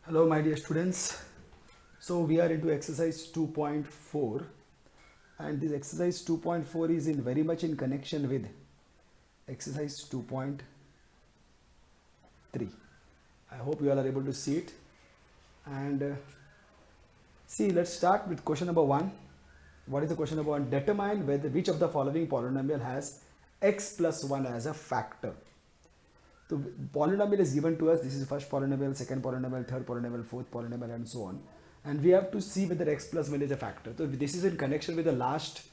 Hello my dear students. So we are into exercise 2.4 and this exercise 2.4 is in very much in connection with exercise 2.3. I hope you all are able to see it and see, let's start with question number 1. What is the question number 1? Determine whether which of the following polynomial has x plus 1 as a factor. So polynomial is given to us. This is first polynomial, second polynomial, third polynomial, fourth polynomial, and so on. And we have to see whether x plus 1 is a factor. So this is in connection with the last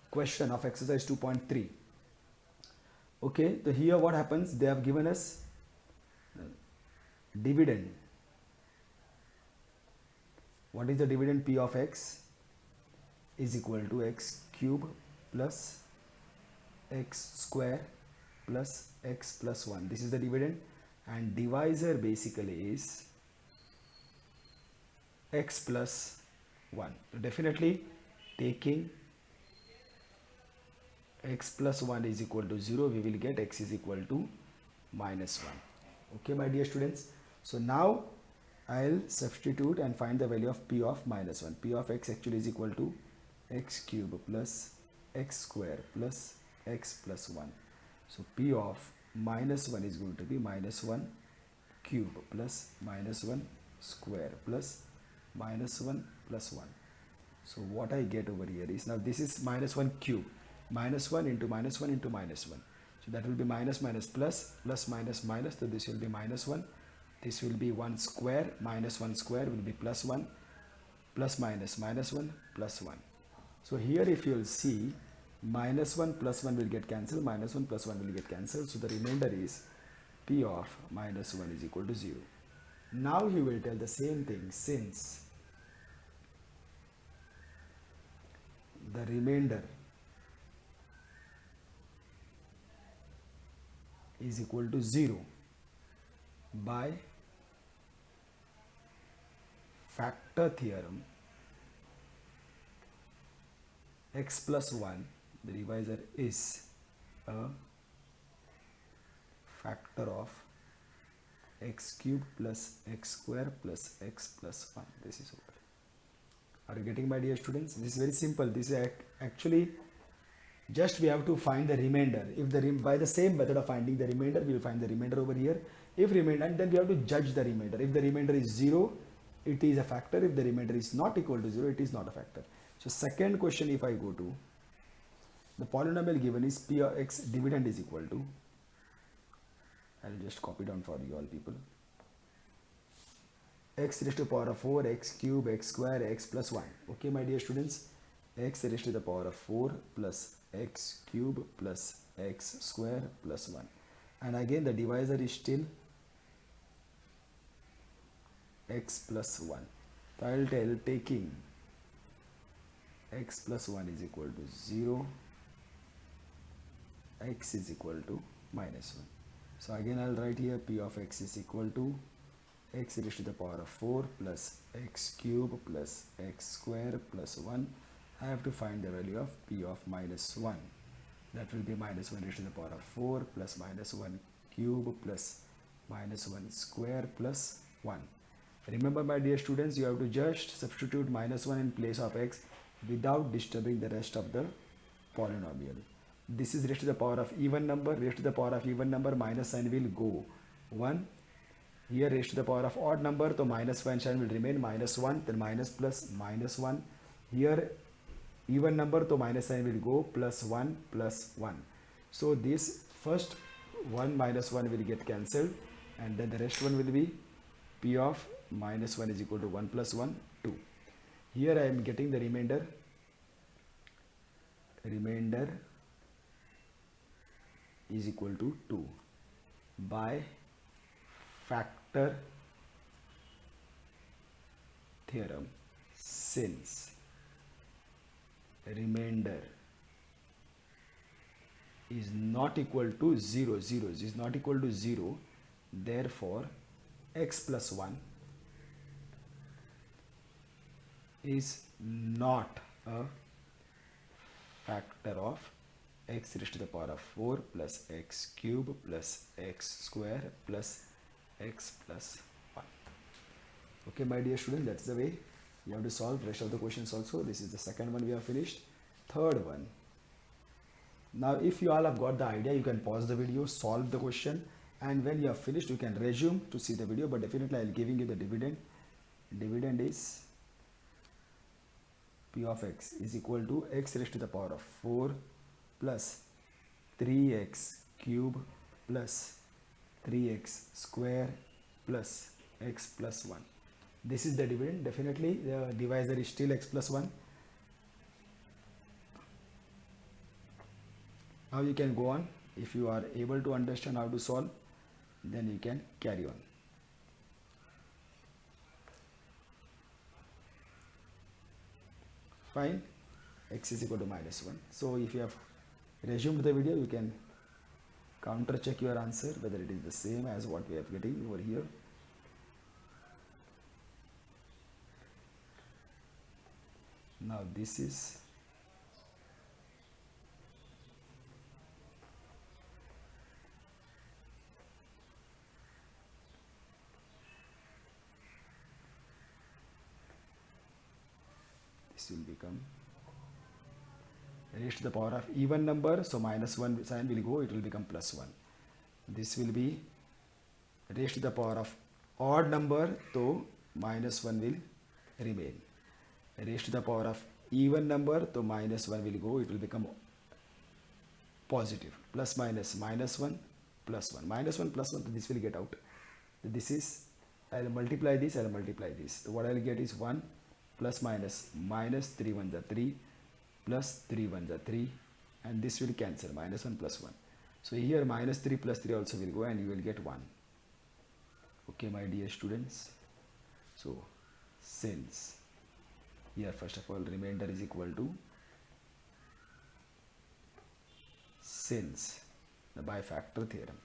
question of exercise 2.3. Okay, so here what happens? They have given us dividend. What is the dividend? P of x is equal to x cube plus x square plus x plus 1. This is the dividend, and divisor basically is x plus 1. So definitely taking x plus 1 is equal to 0, we will get x is equal to minus 1. Okay my dear students, so now I'll substitute and find the value of p of minus 1. P of x actually is equal to x cube plus x square plus x plus 1. So p of minus 1 is going to be minus 1 cube plus minus 1 square plus minus 1 plus 1. So what I get over here is, now this is minus 1 cube, minus 1 into minus 1 into minus 1. So that will be minus minus plus, plus minus minus, so this will be minus 1. This will be 1 square, minus 1 square will be plus 1, plus minus minus 1 plus 1. So here if you will see, minus 1 plus 1 will get cancelled, minus 1 plus 1 will get cancelled. So the remainder is p of minus 1 is equal to 0. Now he will tell the same thing, since the remainder is equal to 0 by factor theorem, x plus 1, the divisor is a factor of x cube plus x square plus x plus 1. This is what. Are you getting, my dear students? This is very simple. This is actually just we have to find the remainder. If by the same method of finding the remainder, we will find the remainder over here. If remainder, and then we have to judge the remainder. If the remainder is 0, it is a factor. If the remainder is not equal to 0, it is not a factor. So second question, if I go to the polynomial given is p of x, dividend is equal to, I'll just copy down for you all people, x raised to the power of 4, x cube, x square, x plus 1. Okay my dear students, x raised to the power of 4 plus x cube plus x square plus 1. And again the divisor is still x plus 1. So I will tell, taking x plus 1 is equal to 0, x is equal to minus 1. So again I'll write here p of x is equal to x raised to the power of 4 plus x cube plus x square plus 1. I have to find the value of p of minus 1. That will be minus 1 raised to the power of 4 plus minus 1 cube plus minus 1 square plus 1. Remember my dear students, you have to just substitute minus 1 in place of x without disturbing the rest of the polynomial. This is raised to the power of even number, raised to the power of even number, minus sign will go 1. Here raised to the power of odd number, so minus sign will remain minus 1, then minus plus minus 1. Here even number, so minus sign will go plus 1 plus 1. So this first 1 minus 1 will get cancelled, and then the rest one will be p of minus 1 is equal to 1 plus 1, 2. Here I am getting the remainder. Remainder is equal to 2 by factor theorem, since remainder is not equal to 0, is not equal to 0, therefore x plus 1 is not a factor of x raised to the power of 4 plus x cube plus x square plus x plus 1. Okay, my dear student, that's the way you have to solve rest of the questions also. This is the second one we have finished. Third one. Now if you all have got the idea, you can pause the video, solve the question, and when you have finished you can resume to see the video. But definitely I'll giving you the dividend. Dividend is P of x is equal to x raised to the power of 4 plus 3x cube plus 3x square plus x plus 1. This is the dividend. Definitely the divisor is still x plus 1. Now you can go on. If you are able to understand how to solve, then you can carry on. Fine. X is equal to minus 1. So if you have resumed the video, you can counter check your answer whether it is the same as what we are getting over here. Now this is will become raised to the power of even number, so minus 1 sign will go, it will become plus 1. This will be raised to the power of odd number, so minus 1 will remain. Raised to the power of even number, so minus 1 will go, it will become positive. Plus minus, minus 1 plus 1, minus 1 plus 1, so this will get out. This is, I'll multiply this, I'll multiply this, so what I'll get is 1 plus minus, minus 3 1s are 3, plus 3 1s are 3, and this will cancel, minus 1 plus 1. So here minus 3 plus 3 also will go, and you will get 1. Okay, my dear students. So since here first of all remainder is equal to, since the bifactor theorem,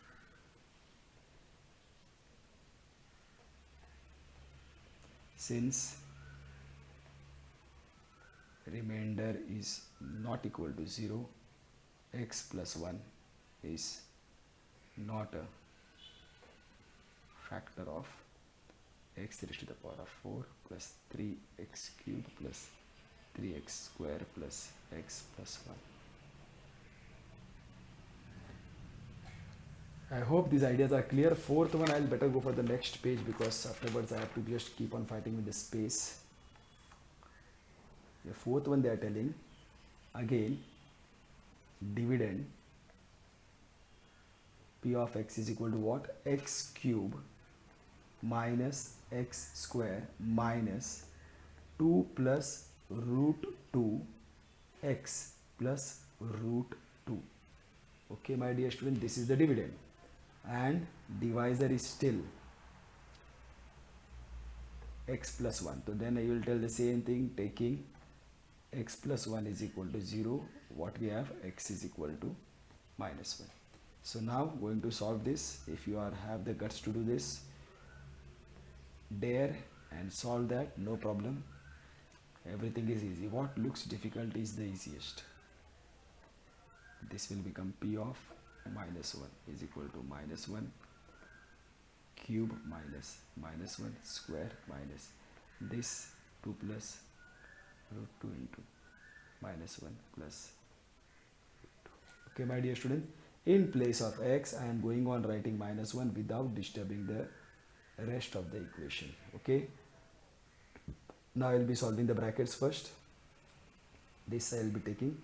since remainder is not equal to 0, x plus 1 is not a factor of x raised to the power of 4 plus 3x cube plus 3x square plus x plus 1. I hope these ideas are clear. Fourth one, I'll better go for the next page, because afterwards I have to just keep on fighting with the space. The fourth one they are telling again, dividend P of x is equal to what? X cube minus x square minus 2 plus root 2 x plus root 2. Okay, my dear student, this is the dividend, and divisor is still x plus 1. So then I will tell the same thing, taking x plus 1 is equal to 0, what we have, x is equal to minus 1. So now going to solve this. If you have the guts to do this, dare and solve that, no problem. Everything is easy. What looks difficult is the easiest. This will become P of minus 1 is equal to minus 1 cube minus minus 1 square minus this 2 plus root 2 into minus 1 plus root 2. Okay, my dear student, in place of x I am going on writing minus 1 without disturbing the rest of the equation. Okay, now I will be solving the brackets first. This I will be taking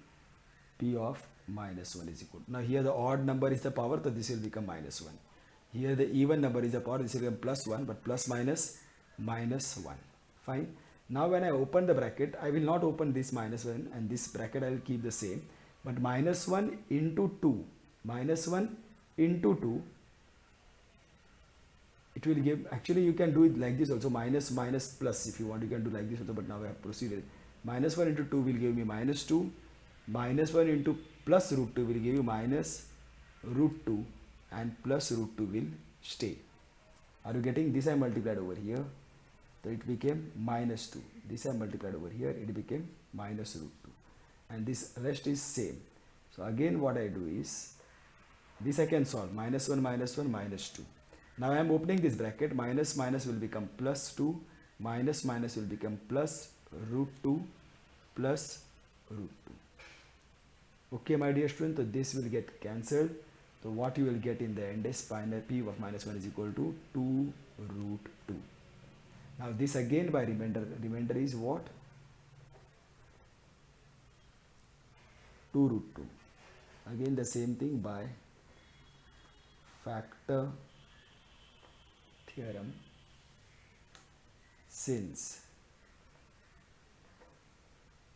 P of minus 1 is equal to, now here the odd number is the power, so this will become minus 1. Here the even number is the power, this will become plus 1, but plus minus minus 1. Fine. Now when I open the bracket, I will not open this minus 1, and this bracket I will keep the same, but minus 1 into 2, minus 1 into 2, it will give, actually you can do it like this also, minus minus plus, if you want you can do like this also, but now I have proceeded. Minus 1 into 2 will give me minus 2, minus 1 into plus root 2 will give you minus root 2, and plus root 2 will stay. Are you getting? This I multiplied over here, so it became minus 2. This I multiplied over here, it became minus root 2, and this rest is same. So again what I do is, this I can solve, minus 1 minus 1 minus 2. Now I am opening this bracket, minus minus will become plus 2, minus minus will become plus root 2 plus root 2. Okay, my dear student, so this will get cancelled. So what you will get in the end is p of minus 1 is equal to 2 root 2. Now this again by remainder is what? 2 root 2. Again the same thing by factor theorem, since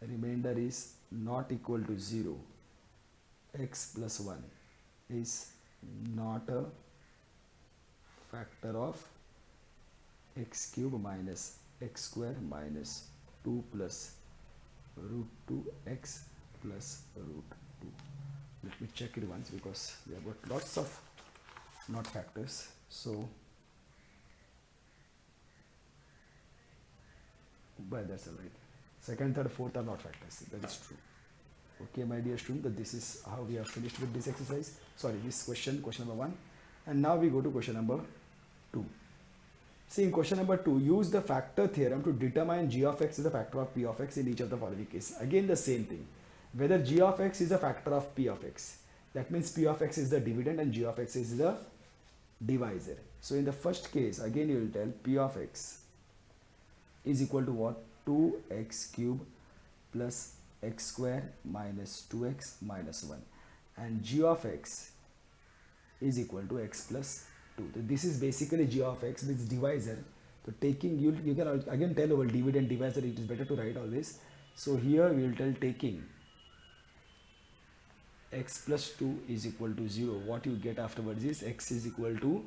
remainder is not equal to 0, x plus 1 is not a factor of x cube minus x square minus 2 plus root 2x plus root 2. Let me check it once because we have got lots of not factors. So but that's all right. Second, third, fourth are not factors. That is true. Okay, my dear student, that this is how we have finished with this exercise. Sorry, this question number 1. And now we go to question number 2. See, in question number 2, use the factor theorem to determine g of x is a factor of p of x in each of the following cases. Again, the same thing. Whether g of x is a factor of p of x, that means p of x is the dividend and g of x is the divisor. So in the first case, again you will tell p of x is equal to what? 2x cube plus x square minus 2x minus 1, and g of x is equal to x plus 2. So this is basically g of x with divisor. So taking, you can again tell over dividend divisor, it is better to write always. So here we will tell taking x plus 2 is equal to 0. What you get afterwards is x is equal to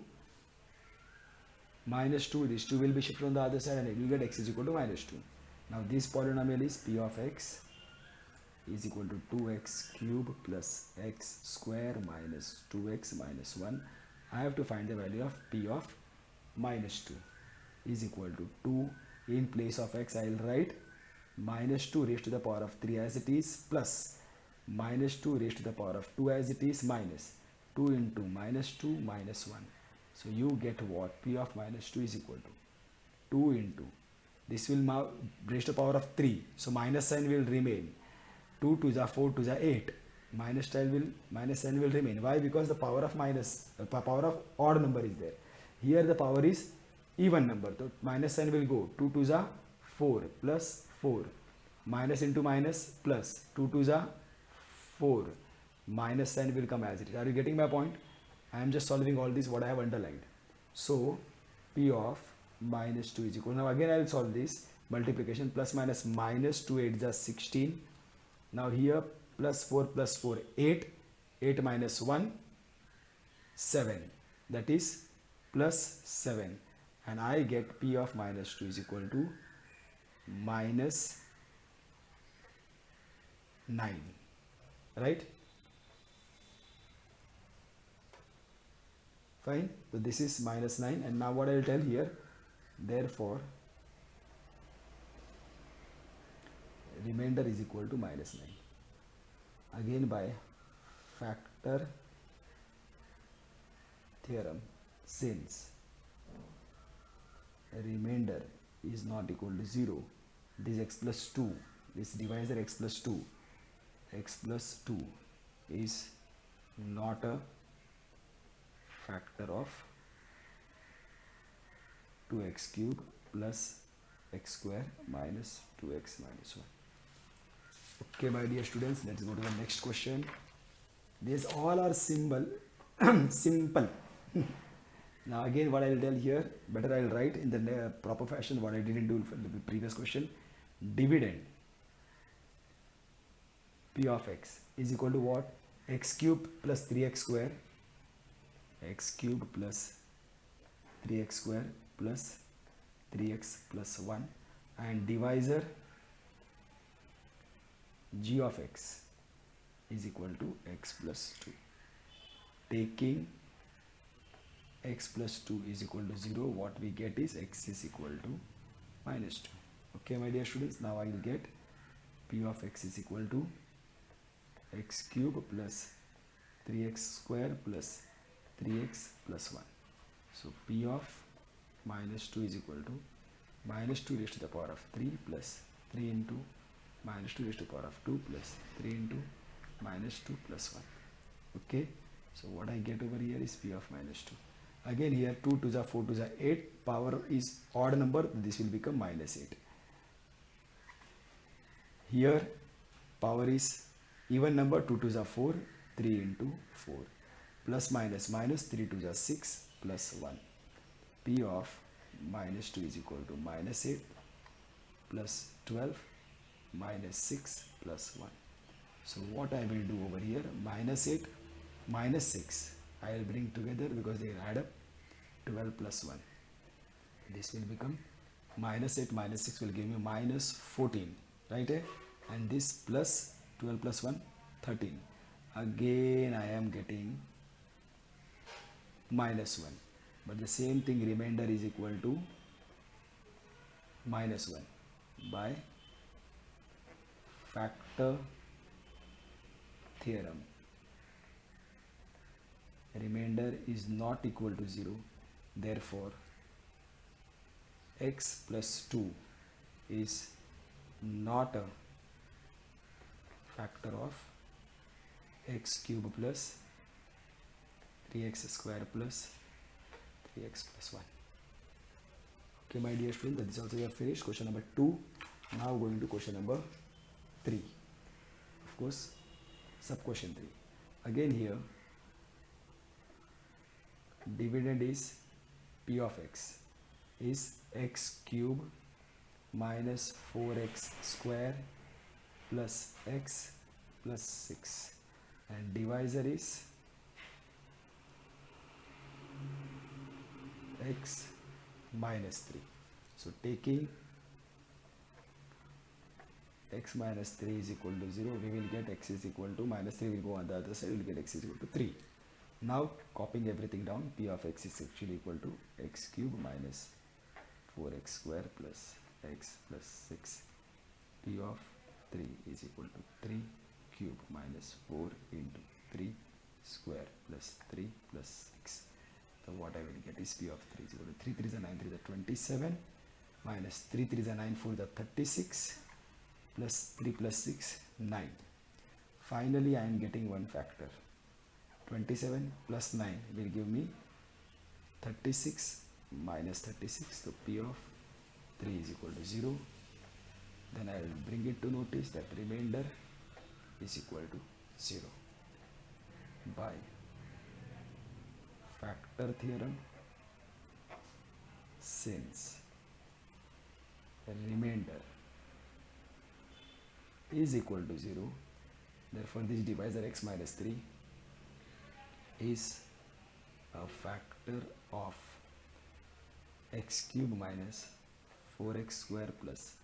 minus 2. This 2 will be shifted on the other side and you get x is equal to minus 2. Now this polynomial is p of x is equal to 2x cube plus x square minus 2x minus 1. I have to find the value of p of minus 2 is equal to 2. In place of x I will write minus 2 raised to the power of 3 as it is plus minus 2 raised to the power of 2 as it is minus 2 into minus 2 minus 1. So you get what? P of minus 2 is equal to 2 into, this will now raised to the power of 3, so minus sign will remain. 2 to the 4 to the 8, minus sign will remain. Why? Because the power of power of odd number is there. Here the power is even number, so minus sign will go. 2 to the 4 plus 4, minus into minus plus 2 to the 4, minus sign will come as it is. Are you getting my point? I am just solving all this what I have underlined. So p of minus 2 is equal. Now again I will solve this multiplication. Plus minus 2 8 is 16. Now here plus 4 8, 8 minus 1 7, that is plus 7, and I get p of minus 2 is equal to minus 9, right? Fine. So this is minus 9, and now what I will tell here, therefore remainder is equal to minus 9. Again by factor theorem, since remainder is not equal to 0, this x plus 2, this divisor x plus 2 is not a factor of 2x cube plus x square minus 2x minus 1. Okay, my dear students, let's go to the next question. These all are simple. Now again what I will tell here, better I will write in the proper fashion what I didn't do for the previous question. Dividend p of x is equal to what? X cube plus 3x square, x cube plus 3x square plus 3x plus 1, and divisor g of x is equal to x plus 2. Taking x plus 2 is equal to 0, what we get is x is equal to minus 2. Okay, my dear students, now I will get p of x is equal to x cube plus 3x square plus 3x plus 1. So p of minus 2 is equal to minus 2 raised to the power of 3 plus 3 into minus 2 raised to the power of 2 plus 3 into minus 2 plus 1. Okay, so what I get over here is p of minus 2. Again here 2 to the 4 to the 8, power is odd number, this will become minus 8. Here power is even number, 2 to the 4, 3 into 4, plus minus minus 3 to the 6 plus 1. P of minus 2 is equal to minus 8 plus 12 minus 6 plus 1. So what I will do over here, minus 8 minus 6 I will bring together because they add up, 12 plus 1. This will become minus 8 minus 6 will give me minus 14, right? And this plus 12 plus 1, 13. Again I am getting minus 1. But the same thing, remainder is equal to minus 1 by factor theorem. Remainder is not equal to 0, therefore x plus 2 is not a factor of x cube plus 3x square plus 3x plus 1. Okay, my dear students, that is also we have finished question number 2. Now going to question number 3. Of course, sub question 3. Again here, dividend is p of x is x cube minus 4x square plus x plus 6, and divisor is x minus 3. So taking x minus 3 is equal to 0, we will get x is equal to minus 3 will go on the other side, we will get x is equal to 3. Now copying everything down, p of x is actually equal to x cube minus 4x square plus x plus 6. P of 3 is equal to 3 cube minus 4 into 3 square plus 3 plus 6. So what I will get is p of 3 is equal to 3 3 is a 9, 3 is a 27 minus 3 3 is a 9, 4 is a 36 plus 3 plus 6, 9. Finally I am getting one factor. 27 plus 9 will give me 36 minus 36. So p of 3 is equal to 0. Then I will bring it to notice that remainder is equal to 0 by factor theorem. Since remainder is equal to 0, therefore this divisor x minus 3 is a factor of x cube minus 4x square plus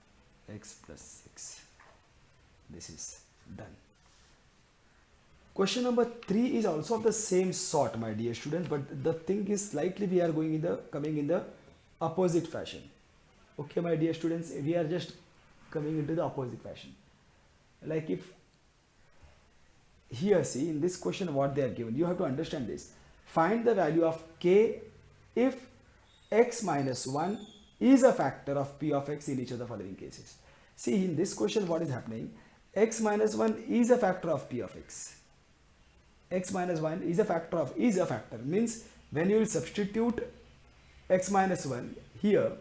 x plus 6. This is done. Question number 3 is also of the same sort, my dear students, but the thing is slightly we are coming in the opposite fashion. Okay, my dear students, we are just coming into the opposite fashion. Like if here, see, in this question what they are given, you have to understand this. Find the value of k if x minus 1 is a factor of p of x in each of the following cases. See, in this question what is happening, x minus 1 is a factor of p of x. X minus 1 is a factor means when you will substitute x minus 1 here,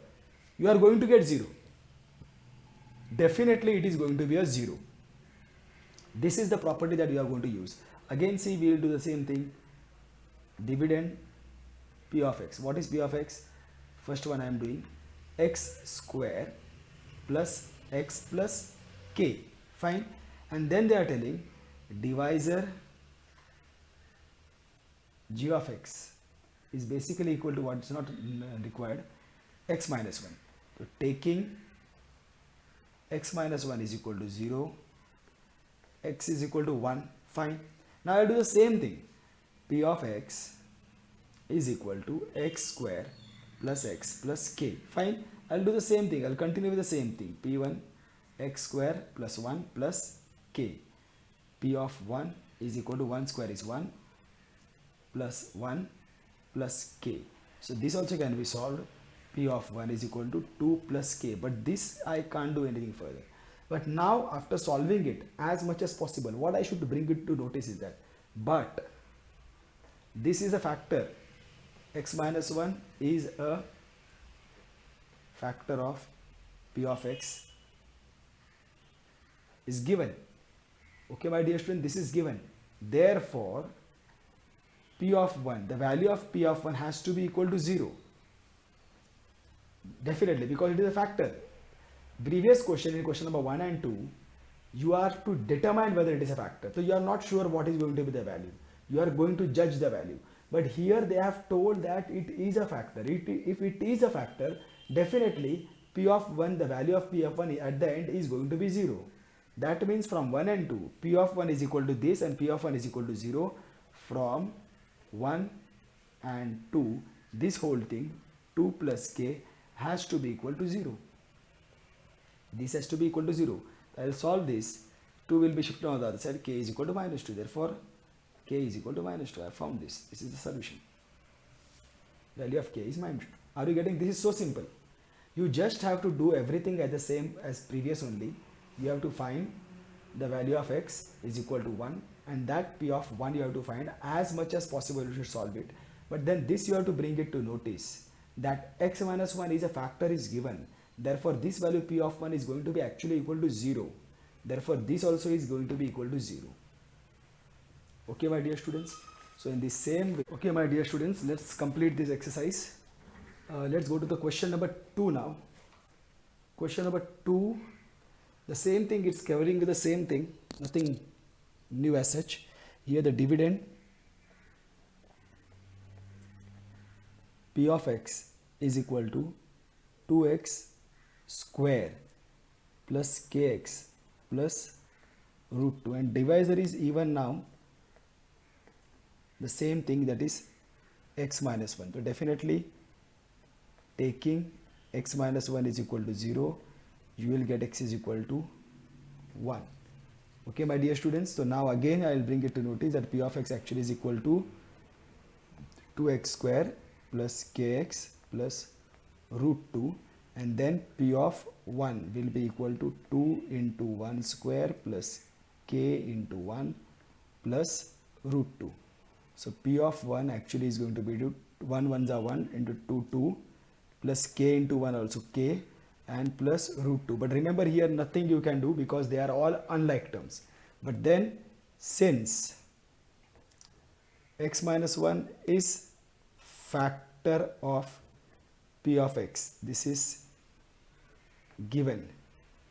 you are going to get 0. Definitely it is going to be a 0. This is the property that you are going to use. Again, see, we will do the same thing. Dividend p of x. What is p of x? First one I am doing x square plus x plus k. Fine. And then they are telling divisor g of x is basically equal to what is not required, x minus 1. So taking x minus 1 is equal to 0, x is equal to 1. Fine. Now I will do the same thing. P of x is equal to x square plus x plus k. Fine. I will do the same thing. I will continue with the same thing. P1 x square plus 1 plus k. P of 1 is equal to 1 square is 1 plus 1 plus k. So this also can be solved. P of 1 is equal to 2 plus k, but this I can't do anything further. But now after solving it as much as possible, what I should bring it to notice is that, but this is a factor, x minus 1 is a factor of P of x is given. Okay, my dear student, this is given. Therefore, P of 1, the value of P of 1 has to be equal to 0. Definitely, because it is a factor. Previous question, in question number 1 and 2, you are to determine whether it is a factor. So you are not sure what is going to be the value. You are going to judge the value. But here they have told that it is a factor. If it is a factor, definitely P of 1, the value of P of 1 at the end is going to be 0. That means from 1 and 2, P of 1 is equal to this and P of 1 is equal to 0. From 1 and 2, this whole thing, 2 plus k, has to be equal to 0. This has to be equal to 0. I will solve this. 2 will be shifted on the other side. K is equal to minus 2. Therefore, k is equal to minus 2. I have found this. This is the solution. Value of k is minus 2. Are you getting? This is so simple. You just have to do everything at the same as previous only. You have to find the value of x is equal to 1, and that P of 1 you have to find as much as possible. You should solve it. But then this you have to bring it to notice that x minus 1 is a factor is given. Therefore, this value P of 1 is going to be actually equal to 0. Therefore, this also is going to be equal to 0. Okay, my dear students. So, in the same way, okay, my dear students, let's complete this exercise. Let's go to the question number 2 now. Question number 2, the same thing, it's covering the same thing, nothing new as such. Here the dividend P of x is equal to 2x square plus kx plus root 2, and divisor is even now the same thing, that is x minus 1. So definitely taking x minus 1 is equal to 0, you will get x is equal to 1. Okay, my dear students. So now again I will bring it to notice that P of x actually is equal to 2x square plus kx plus root 2, and then P of 1 will be equal to 2 into 1 square plus k into 1 plus root 2. So P of 1 actually is going to be 1 ones are 1 into 2 2 plus k into 1 also k and plus root 2. But remember here nothing you can do because they are all unlike terms. But then since x minus 1 is factor of P of x, this is given,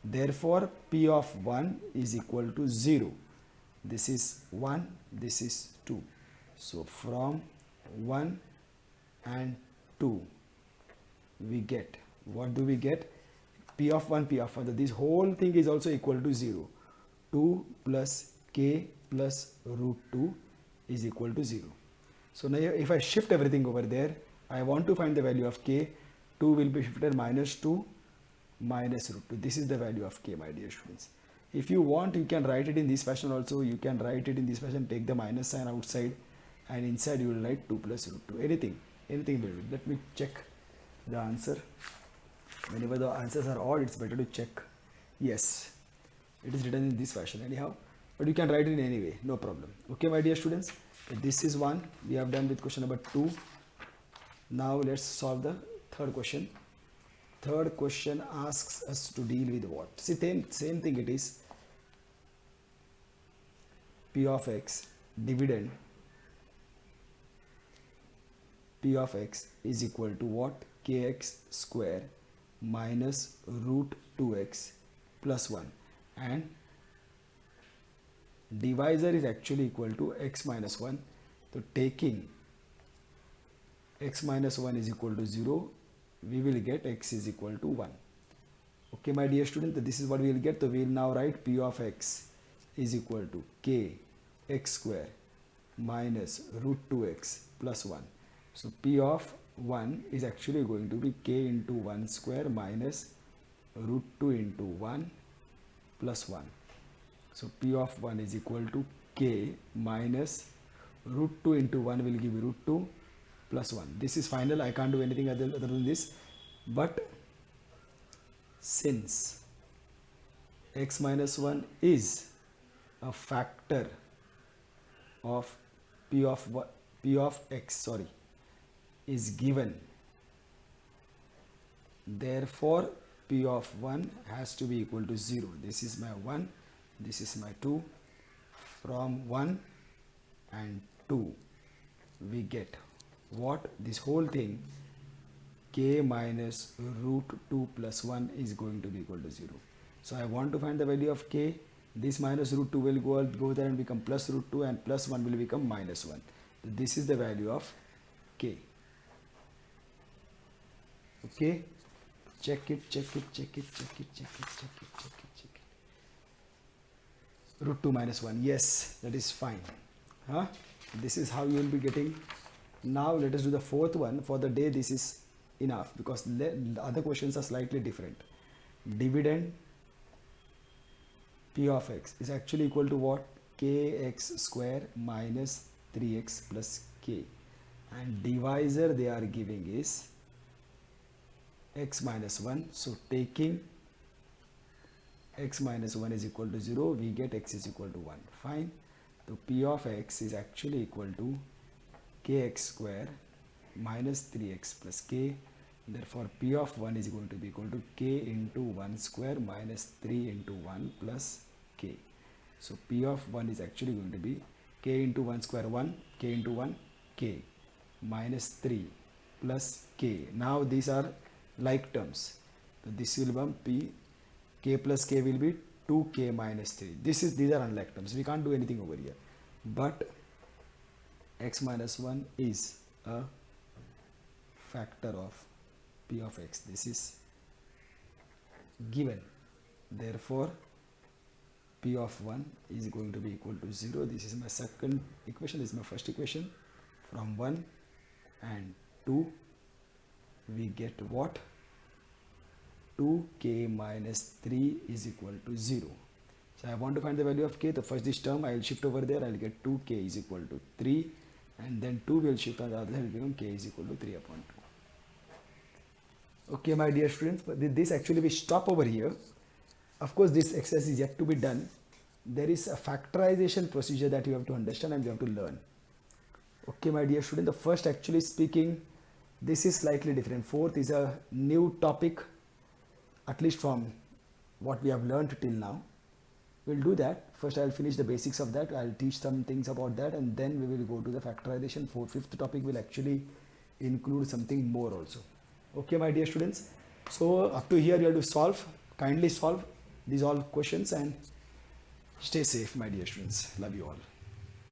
therefore P of 1 is equal to 0. This is 1, this is 2. So from 1 and 2 we get, what do we get? P of 1, P of 1. This whole thing is also equal to 0. 2 plus k plus root 2 is equal to 0. So now if I shift everything over there, I want to find the value of k. 2 will be shifted minus 2 minus root 2. This is the value of k, my dear students. If you want, you can write it in this fashion also. You can write it in this fashion, take the minus sign outside, and inside you will write 2 plus root 2. Anything will do. Let me check the answer. Whenever the answers are odd, it's better to check. Yes, it is written in this fashion anyhow, but you can write it in any way, no problem. Okay, my dear students, this is one. We have done with question number 2. Now let's solve the third question. Third question asks us to deal with what? See, same thing it is. P of x dividend P of x is equal to what? Kx square minus root 2x plus 1, and divisor is actually equal to x minus 1. So taking x minus 1 is equal to 0, we will get x is equal to 1. Okay, my dear student, this is what we will get. So we will now write P of x is equal to k x square minus root 2x plus 1. So P of 1 is actually going to be k into 1 square minus root 2 into 1 plus 1. So P of 1 is equal to k minus root 2 into 1 will give you root 2 plus 1. This is final. I can't do anything other than this. But since x minus 1 is a factor of p of x, sorry, is given, therefore p of 1 has to be equal to 0. This is my 1, this is my 2. From 1 and 2 we get what? This whole thing, k minus root 2 plus 1 is going to be equal to 0. So I want to find the value of k. This minus root 2 will go there and become plus root 2, and plus 1 will become minus 1. So this is the value of k. Okay, check it. Root 2 minus 1, yes, that is fine. This is how you will be getting. Now let us do the fourth one. For the day this is enough, because the other questions are slightly different. Dividend p of x is actually equal to what? Kx square minus 3x plus k, and divisor they are giving is x minus 1. So taking x minus 1 is equal to 0, we get x is equal to 1. Fine. So p of x is actually equal to kx square minus 3x plus k. Therefore p of 1 is going to be equal to k into 1 square minus 3 into 1 plus k. So p of 1 is actually going to be k into 1 square 1, k into 1 k, minus 3 plus k. Now these are like terms. So this will become p, k plus k will be 2k minus 3. These are unlike terms. We can't do anything over here. But x minus 1 is a factor of p of x. This is given. Therefore p of 1 is going to be equal to 0. This is my second equation. This is my first equation. From 1 and 2 we get what? 2k minus 3 is equal to 0. So I want to find the value of k. The first this term I will shift over there. I will get 2k is equal to 3, and then 2 will shift on the other side, will become k is equal to 3 upon 2. Okay, my dear students, but this actually we stop over here. Of course this exercise is yet to be done. There is a factorization procedure that you have to understand and you have to learn. Okay, my dear student, the first actually speaking, this is slightly different. Fourth is a new topic, at least from what we have learned till now. We'll do that. First I'll finish the basics of that. I'll teach some things about that, and then we will go to the factorization. Fifth topic will actually include something more also. Okay, my dear students. So up to here you have to solve, kindly solve these all questions, and stay safe, my dear students. Love you all.